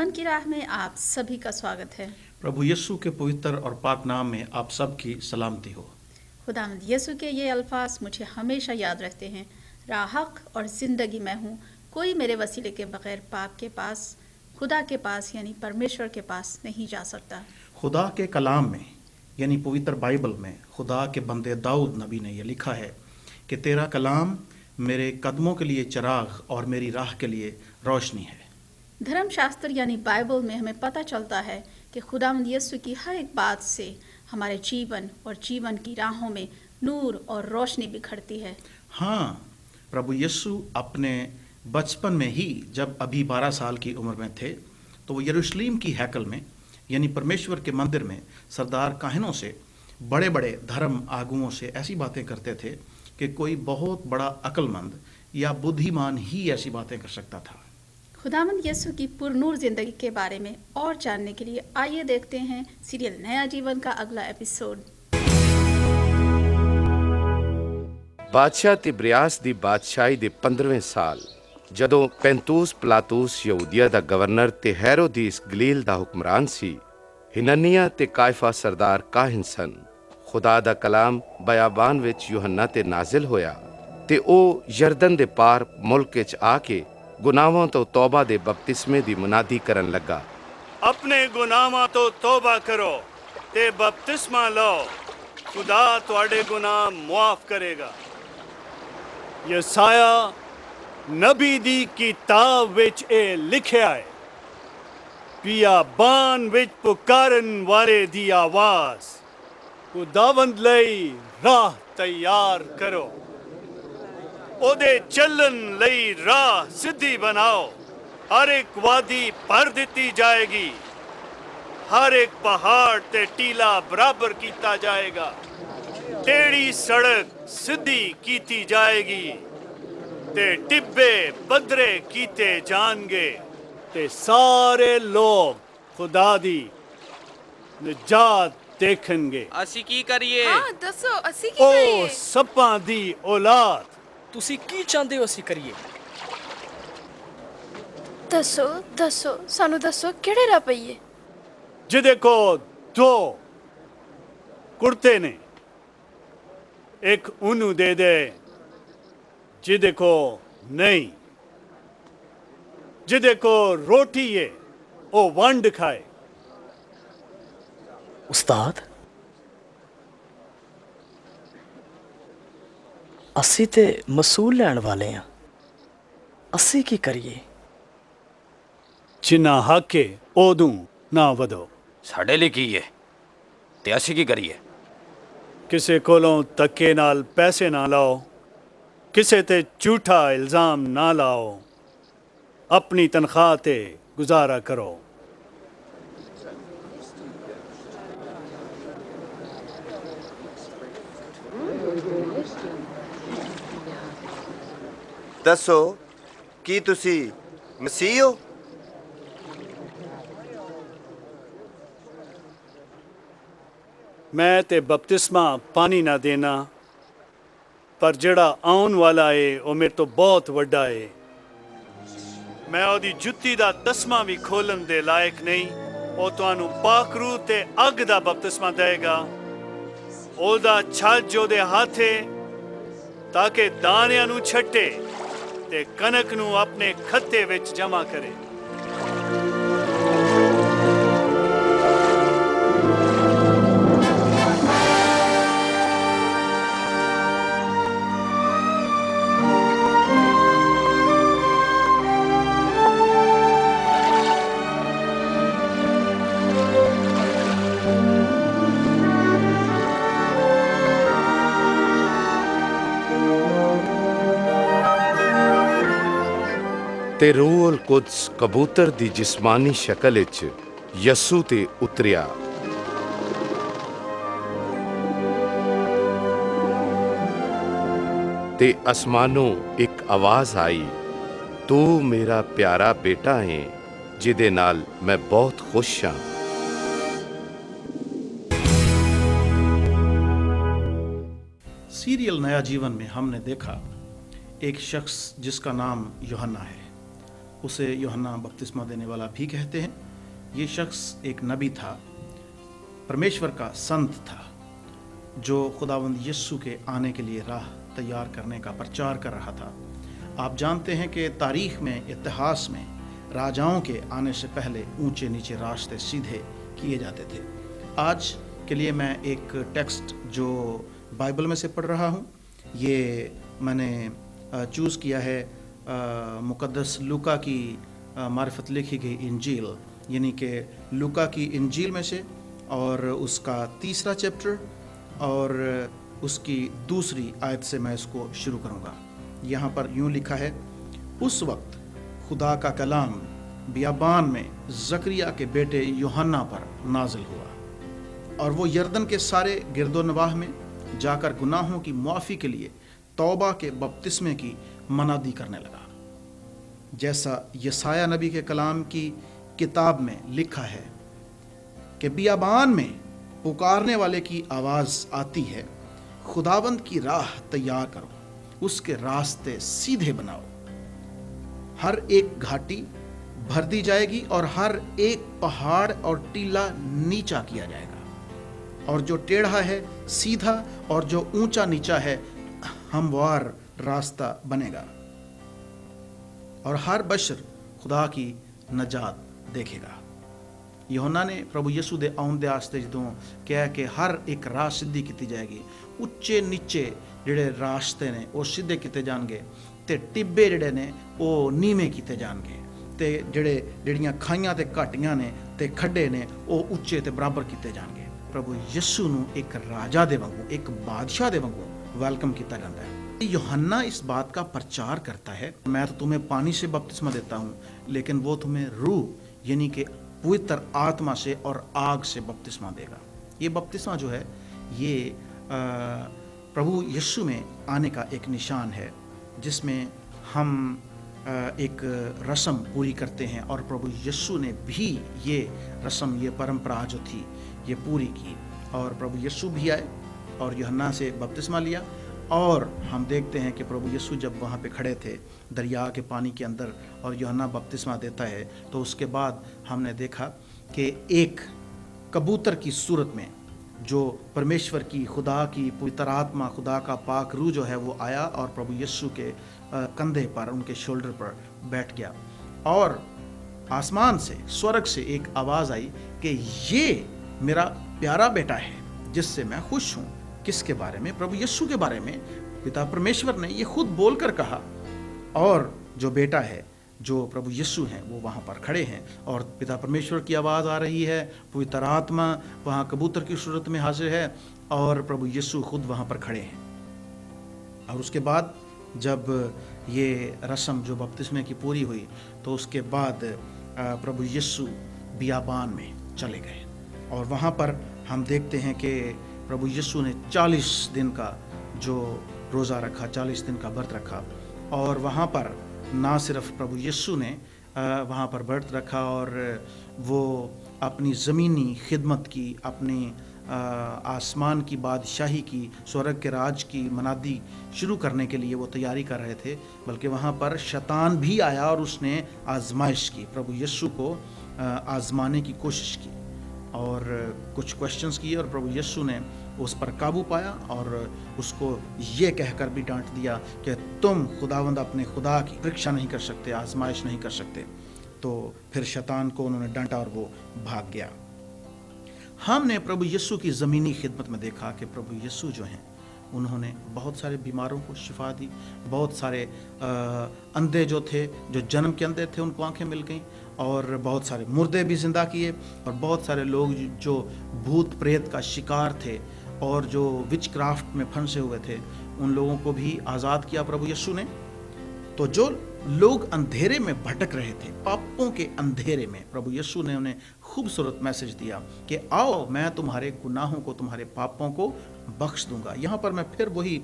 जीवन की राह में आप सभी का स्वागत है। प्रभु यीशु के पवित्र और पाक नाम में आप सबकी सलामती हो। खुदावंद यीशु के ये अल्फाज मुझे हमेशा याद रहते हैं, राहक और ज़िंदगी मैं हूँ, कोई मेरे वसीले के बगैर बाप के पास, खुदा के पास यानी परमेश्वर के पास नहीं जा सकता। खुदा के कलाम में यानी पवित्र बाइबल में खुदा के बंदे दाऊद नबी ने यह लिखा है कि तेरा कलाम मेरे कदमों के लिए चिराग और मेरी राह के लिए रोशनी है। धर्मशास्त्र यानी बाइबल में हमें पता चलता है कि खुदावंद यीशु की हर एक बात से हमारे जीवन और जीवन की राहों में नूर और रोशनी बिखरती है। हाँ, प्रभु यीशु अपने बचपन में ही जब अभी 12 साल की उम्र में थे तो वो यरूशलेम की हैकल में यानी परमेश्वर के मंदिर में सरदार काहिनों से, बड़े बड़े धर्म आगुओं से ऐसी बातें करते थे कि कोई बहुत बड़ा अक्लमंद या बुद्धिमान ही ऐसी बातें कर सकता था। खुदावंद यीशु की पुरनूर जिंदगी के बारे में और जानने के लिए आइए देखते हैं सीरियल नया जीवन का अगला एपिसोड। बादशाह तिब्रियास ਦੀ ਬਾਦਸ਼ਾਹੀ ਦੇ 15ਵੇਂ ਸਾਲ ਜਦੋਂ ਪੈਂਤੂਸ ਪਲਾਤੂਸ ਯਹੂਦੀਆ ਦਾ ਗਵਰਨਰ ਤੇ ਹੈਰੋਦੀਸ ਗਲੀਲ ਦਾ ਹੁਕਮਰਾਨ ਸੀ, ਹਨਨੀਆ ਤੇ ਕਾਇਫਾ ਸਰਦਾਰ ਕਾਹਿਨ ਸਨ। ਖੁਦਾ ਦਾ ਕਲਾਮ ਬਿਆਬਾਨ ਵਿੱਚ ਯੂਹੰਨਾ ਤੇ ਨਾਜ਼ਿਲ ਹੋਇਆ ਤੇ ਉਹ ਯਰਦਨ ਦੇ ਪਾਰ ਮੁਲਕ ਵਿੱਚ ਆ ਕੇ ਗੁਨਾਹਾਂ ਤੋਂ ਤੌਬਾ ਦੇ ਬਪਤਿਸਮੇ ਦੀ ਮੁਨਾਦੀ ਕਰਨ ਲੱਗਾ। अपने गुनाहों तो तौबा करो ते बपतिस्मा लो, खुदा तुहाडे गुनाह मुआफ करेगा। यसाया नबी दी किताब विच ए लिखिया है, बियाबान विच पुकारन वाले दी आवाज, खुदावंद लई राह तैयार करो, ओदे चलन लई राह सिद्धि बनाओ। हर एक वादी भर दी जाएगी, हर एक पहाड़ ते टीला बराबर किया जाएगा, टेढ़ी सड़क सीधी की जाएगी ते टिब्बे पदरे कीते जाएंगे ते सारे लोग खुदा दी निजात देखेंगे। ਅਸੀਂ ਕੀ ਕਰੀਏ? ਹਾਂ ਦੱਸੋ ਅਸੀਂ ਕੀ ਕਰੀਏ? ओ सप्पां दी औलाद, ਤੁਸੀਂ ਕੀ ਚਾਹੁੰਦੇ ਹੋ ਅਸੀਂ ਕਰੀਏ? ਦੱਸੋ ਦੱਸੋ ਸਾਨੂੰ ਦੱਸੋ ਕਿਹੜੇ ਰਾਹ ਪਈਏ? जिदे को दो कुर्ते ने, एक उन्नू दे दे जिदे को नहीं, जिदे को रोटी है ओ वंड खाए। ਉਸਤਾਦ, ਅਸੀਂ ਤੇ ਮਸੂਲ ਲੈਣ ਵਾਲੇ ਆ, ਅਸੀਂ ਕੀ ਕਰੀਏ? जिन्ना हक है ओदू ना वधो। ਸਾਡੇ ਲਈ ਕੀ ਹੈ ਤੇ ਅਸੀਂ ਕੀ ਕਰੀਏ? किसे कोलों धक्के नाल पैसे ना लाओ, किसे ते झूठा इल्जाम ना लाओ, अपनी तनख्वाह ते गुजारा करो। ਦੱਸੋ ਕੀ ਤੁਸੀਂ ਮਸੀਹ ਹੋ? मैं ते बपतिस्मा पानी ना देना, पर जड़ा आउन वाला है वो मेरे तो बहुत वड्डा है। मैं ओदी जुत्ती दा तस्मा भी खोलन दे लायक नहीं। वो तुहानू पाक रूह ते अग दा बपतिस्मा देगा। ओदा छज ओदे हाथे ताकि दानियां नू छट्टे ते कनक नू अपने खत्ते विच जमा करे। ਤੇ ਰੂਹੁਲ ਕੁਦਸ ਕਬੂਤਰ ਦੀ ਜਿਸਮਾਨੀ ਸ਼ਕਲ ਵਿੱਚ ਯਸੂ ਤੇ ਉਤਰਿਆ। ਤੇ ਅਸਮਾਨੋਂ ਇੱਕ ਆਵਾਜ਼ ਆਈ, ਤੂੰ ਮੇਰਾ ਪਿਆਰਾ ਬੇਟਾ ਹੈ ਜਿਹਦੇ ਨਾਲ ਮੈਂ ਬਹੁਤ ਖੁਸ਼ ਹਾਂ। सीरियल नया जीवन में हमने देखा एक शख्स जिसका नाम यूहन्ना है। उसे यूहन्ना बपतिस्मा देने वाला भी कहते हैं। ये शख्स एक नबी था, परमेश्वर का संत था, जो खुदावंद यीशु के आने के लिए राह तैयार करने का प्रचार कर रहा था। आप जानते हैं कि तारीख में, इतिहास में राजाओं के आने से पहले ऊंचे नीचे रास्ते सीधे किए जाते थे। आज के लिए मैं एक टेक्स्ट जो बाइबल में से पढ़ रहा हूँ, ये मैंने चूज़ किया है मुकद्दस लूका की मार्फत लिखी गई इंजील, यानी कि लूका की इंजील में से, और उसका 3रा चैप्टर और उसकी 2री आयत से मैं इसको शुरू करूँगा। यहाँ पर यूँ लिखा है, उस वक्त खुदा का कलाम बियाबान में जकरिया के बेटे यूहन्ना पर नाजिल हुआ, और वो यरदन के सारे गिरदोनवाह में जाकर गुनाहों की मुआफ़ी के लिए तौबा के बपतिस्मे की मनादी करने लगा, जैसा यसाया नबी के कलाम की किताब में लिखा है कि बियाबान में पुकारने वाले की आवाज़ आती है, खुदावंद की राह तैयार करो, उसके रास्ते सीधे बनाओ। हर एक घाटी भर दी जाएगी और हर एक पहाड़ और टीला नीचा किया जाएगा, और जो टेढ़ा है सीधा और जो ऊंचा नीचा है हमवार रास्ता बनेगा, और हर बशर खुदा की नजात देखेगा। यूहन्ना ने प्रभु यीशु दे आउण दे आस्ते जदों कहा कि हर एक राह सिद्धी की जाएगी, उच्चे नीचे जिहड़े रास्ते ने वो सीधे किए जाएंगे, ते टिब्बे जिहड़े ने वो नीवें किए जाएंगे, ते जिहड़ियां खाइयां ते घाटियां ने ते खड्डे ने वो उच्चे ते बराबर किए जाएंगे। प्रभु यीशु नूं एक राजा दे वांगू, एक बादशाह दे वांगू वेलकम किया जाता है। यूहन्ना इस बात का प्रचार करता है, मैं तो तुम्हें पानी से बपतिस्मा देता हूँ, लेकिन वो तुम्हें रूह यानी कि पवित्र आत्मा से और आग से बपतिस्मा देगा। ये बपतिस्मा जो है ये प्रभु यीशु में आने का एक निशान है, जिसमें हम एक रस्म पूरी करते हैं, और प्रभु यीशु ने भी ये रस्म, ये परंपरा जो थी ये पूरी की, और प्रभु यीशु भी आए और यूहन्ना से बपतिस्मा लिया। और हम देखते हैं कि प्रभु यीशु जब वहाँ पे खड़े थे दरिया के पानी के अंदर और यूहन्ना बपतिस्मा देता है, तो उसके बाद हमने देखा कि एक कबूतर की सूरत में जो परमेश्वर की, खुदा की पवित्र आत्मा, खुदा का पाक रूह जो है वो आया और प्रभु यीशु के कंधे पर, उनके शोल्डर पर बैठ गया, और आसमान से, स्वर्ग से एक आवाज़ आई कि ये मेरा प्यारा बेटा है जिससे मैं खुश हूँ। किसके बारे में? प्रभु यीशु के बारे में। पिता परमेश्वर ने ये खुद बोलकर कहा, और जो बेटा है, जो प्रभु यीशु हैं, वो वहाँ पर खड़े हैं, और पिता परमेश्वर की आवाज़ आ रही है, पवित्र आत्मा वहाँ कबूतर की सूरत में हाजिर है, और प्रभु यीशु खुद वहाँ पर खड़े हैं। और उसके बाद जब ये रस्म जो बपतिस्मे की पूरी हुई, तो उसके बाद प्रभु यीशु बियाबान में चले गए, और वहाँ पर हम देखते हैं कि प्रभु यीशु ने 40 दिन का जो रोज़ा रखा, 40 दिन का व्रत रखा, और वहाँ पर ना सिर्फ प्रभु यीशु ने वहाँ पर व्रत रखा और वो अपनी ज़मीनी खिदमत की, अपनी आसमान की बादशाही की, स्वर्ग के राज की मनादी शुरू करने के लिए वो तैयारी कर रहे थे, बल्कि वहाँ पर शैतान भी आया और उसने आजमाइश की, प्रभु यीशु को आजमाने की कोशिश की, और कुछ क्वेश्चंस किए, और प्रभु यीशु ने उस पर काबू पाया और उसको ये कहकर भी डांट दिया कि तुम खुदावंद अपने खुदा की परीक्षा नहीं कर सकते, आजमाइश नहीं कर सकते। तो फिर शैतान को उन्होंने डांटा और वो भाग गया। हमने प्रभु यीशु की ज़मीनी खिदमत में देखा कि प्रभु यीशु जो हैं उन्होंने बहुत सारे बीमारों को शिफा दी, बहुत सारे अंधे जो थे, जो जन्म के अंधे थे, उनको आंखें मिल गईं, और बहुत सारे मुर्दे भी जिंदा किए, और बहुत सारे लोग जो भूत प्रेत का शिकार थे और जो विच क्राफ्ट में फंसे हुए थे, उन लोगों को भी आज़ाद किया प्रभु यीशु ने। तो जो लोग अंधेरे में भटक रहे थे, पापों के अंधेरे में, प्रभु यीशु ने उन्हें खूबसूरत मैसेज दिया कि आओ, मैं तुम्हारे गुनाहों को, तुम्हारे पापों को बख्श दूंगा। यहाँ पर मैं फिर वही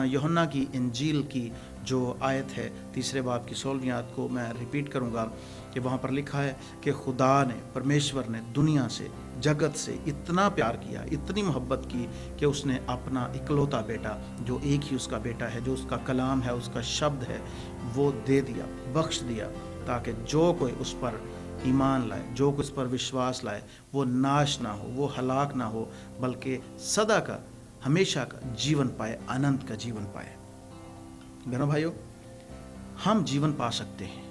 यूहन्ना की इंजील की जो आयत है 3 बाब की 16वीं आयत को मैं रिपीट करूँगा कि वहाँ पर लिखा है कि खुदा ने, परमेश्वर ने दुनिया से, जगत से इतना प्यार किया, इतनी मोहब्बत की कि उसने अपना इकलौता बेटा, जो एक ही उसका बेटा है, जो उसका कलाम है, उसका शब्द है, वो दे दिया, बख्श दिया, ताकि जो कोई उस पर ईमान लाए, जो कोई उस पर विश्वास लाए, वो नाश ना हो, वो हलाक ना हो, बल्कि सदा का, हमेशा का जीवन पाए, अनंत का जीवन पाए। बहनों भाइयों, हम जीवन पा सकते हैं।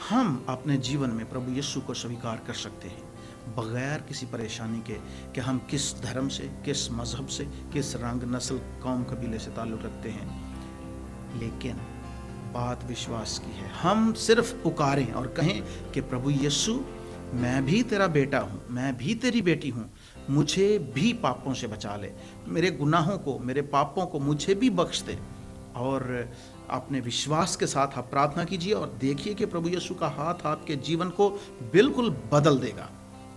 हम अपने जीवन में प्रभु यीशु को स्वीकार कर सकते हैं बगैर किसी परेशानी के कि हम किस धर्म से, किस मजहब से, किस रंग, नस्ल, कौम, कबीले से ताल्लुक़ रखते हैं। लेकिन बात विश्वास की है। हम सिर्फ पुकारें और कहें कि प्रभु यीशु, मैं भी तेरा बेटा हूँ, मैं भी तेरी बेटी हूँ, मुझे भी पापों से बचा ले, मेरे गुनाहों को, मेरे पापों को मुझे भी बख्श दे। और अपने विश्वास के साथ आप प्रार्थना कीजिए और देखिए कि प्रभु यीशु का हाथ आपके जीवन को बिल्कुल बदल देगा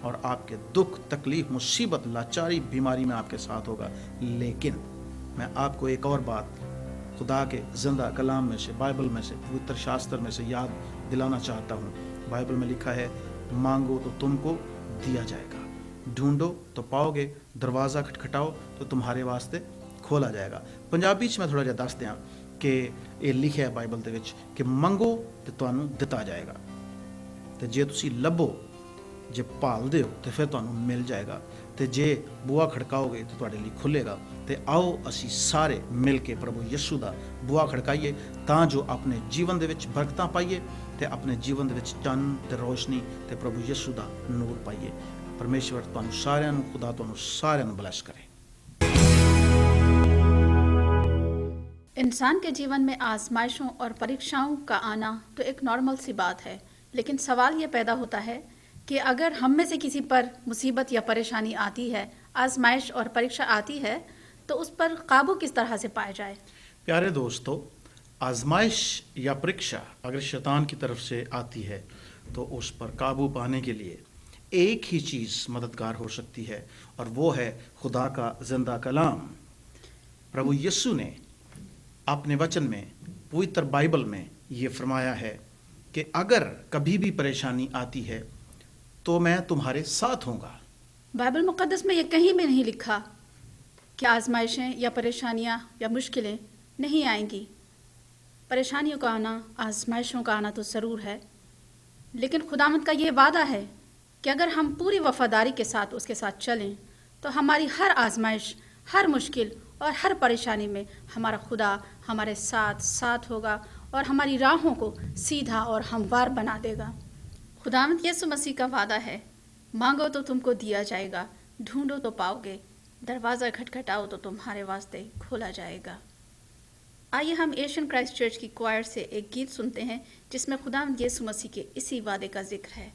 और आपके दुख, तकलीफ, मुसीबत, लाचारी, बीमारी में आपके साथ होगा। लेकिन मैं आपको एक और बात खुदा के जिंदा कलाम में से, बाइबल में से, पवित्र शास्त्र में से याद दिलाना चाहता हूँ। बाइबल में लिखा है, मांगो तो तुमको दिया जाएगा, ढूंढो तो पाओगे, दरवाज़ा खटखटाओ तो तुम्हारे वास्ते खोला जाएगा। पंजाबी च मैं थोड़ा जिहा दस दियां कि ये लिखिਆ है बाइबल ਦੇ ਵਿੱਚ कि ਮੰਗੋ ਤੇ ਤੁਹਾਨੂੰ ਦਿੱਤਾ ਜਾਏਗਾ, ਤੇ ਜੇ ਤੁਸੀਂ ਲੱਭੋ, ਜੇ ਭਾਲਦੇ ਹੋ ਤੇ ਫਿਰ ਤੁਹਾਨੂੰ ਮਿਲ ਜਾਏਗਾ, ਤੇ ਜੇ ਬੂਹਾ ਖੜਕਾਓਗੇ ਤੇ ਤੁਹਾਡੇ ਲਈ ਖੁੱਲੇਗਾ। ਤੇ ਆਓ ਅਸੀਂ ਸਾਰੇ ਮਿਲ ਕੇ ਪ੍ਰਭੂ ਯਿਸੂ ਦਾ ਬੂਹਾ ਖੜਕਾਈਏ ਤਾਂ ਜੋ ਆਪਣੇ ਜੀਵਨ ਦੇ ਵਿੱਚ ਬਰਕਤਾਂ ਪਾਈਏ ਤੇ ਆਪਣੇ ਜੀਵਨ ਦੇ ਵਿੱਚ ਚੰਨ ਤੇ ਰੋਸ਼ਨੀ ਤੇ ਪ੍ਰਭੂ ਯਿਸੂ ਦਾ ਨੂਰ ਪਾਈਏ। ਪਰਮੇਸ਼ਵਰ ਤੁਹਾਨੂੰ ਸਾਰਿਆਂ ਨੂੰ, ਖੁਦਾ ਤੁਹਾਨੂੰ ਸਾਰਿਆਂ ਨੂੰ ਬਲੈਸ ਕਰੇ। इंसान के जीवन में आजमाइशों और परीक्षाओं का आना तो एक नॉर्मल सी बात है, लेकिन सवाल ये पैदा होता है कि अगर हम में से किसी पर मुसीबत या परेशानी आती है, आजमाइश और परीक्षा आती है, तो उस पर काबू किस तरह से पाया जाए। प्यारे दोस्तों, आजमाइश या परीक्षा अगर शैतान की तरफ से आती है तो उस पर काबू पाने के लिए एक ही चीज़ मददगार हो सकती है और वो है खुदा का जिंदा कलाम। प्रभु यीशु ने अपने वचन में, पवित्र बाइबल में ये फरमाया है कि अगर कभी भी परेशानी आती है तो मैं तुम्हारे साथ हूँगा। बाइबल मुक़द्दस में ये कहीं भी नहीं लिखा कि आजमाइशें या परेशानियाँ या मुश्किलें नहीं आएंगी। परेशानियों का आना, आजमाइशों का आना तो ज़रूर है, लेकिन खुदावंद का ये वादा है कि अगर हम पूरी वफादारी के साथ उसके साथ चलें तो हमारी हर आजमाइश, हर मुश्किल और हर परेशानी में हमारा खुदा हमारे साथ साथ होगा और हमारी राहों को सीधा और हमवार बना देगा। खुदावंद यीशु मसीह का वादा है, मांगो तो तुमको दिया जाएगा, ढूंढो तो पाओगे, दरवाज़ा खटखटाओ तो तुम्हारे वास्ते खोला जाएगा। आइए हम एशियन क्राइस्ट चर्च की क्वायर से एक गीत सुनते हैं जिसमें खुदावंद यीशु मसीह के इसी वादे का जिक्र है।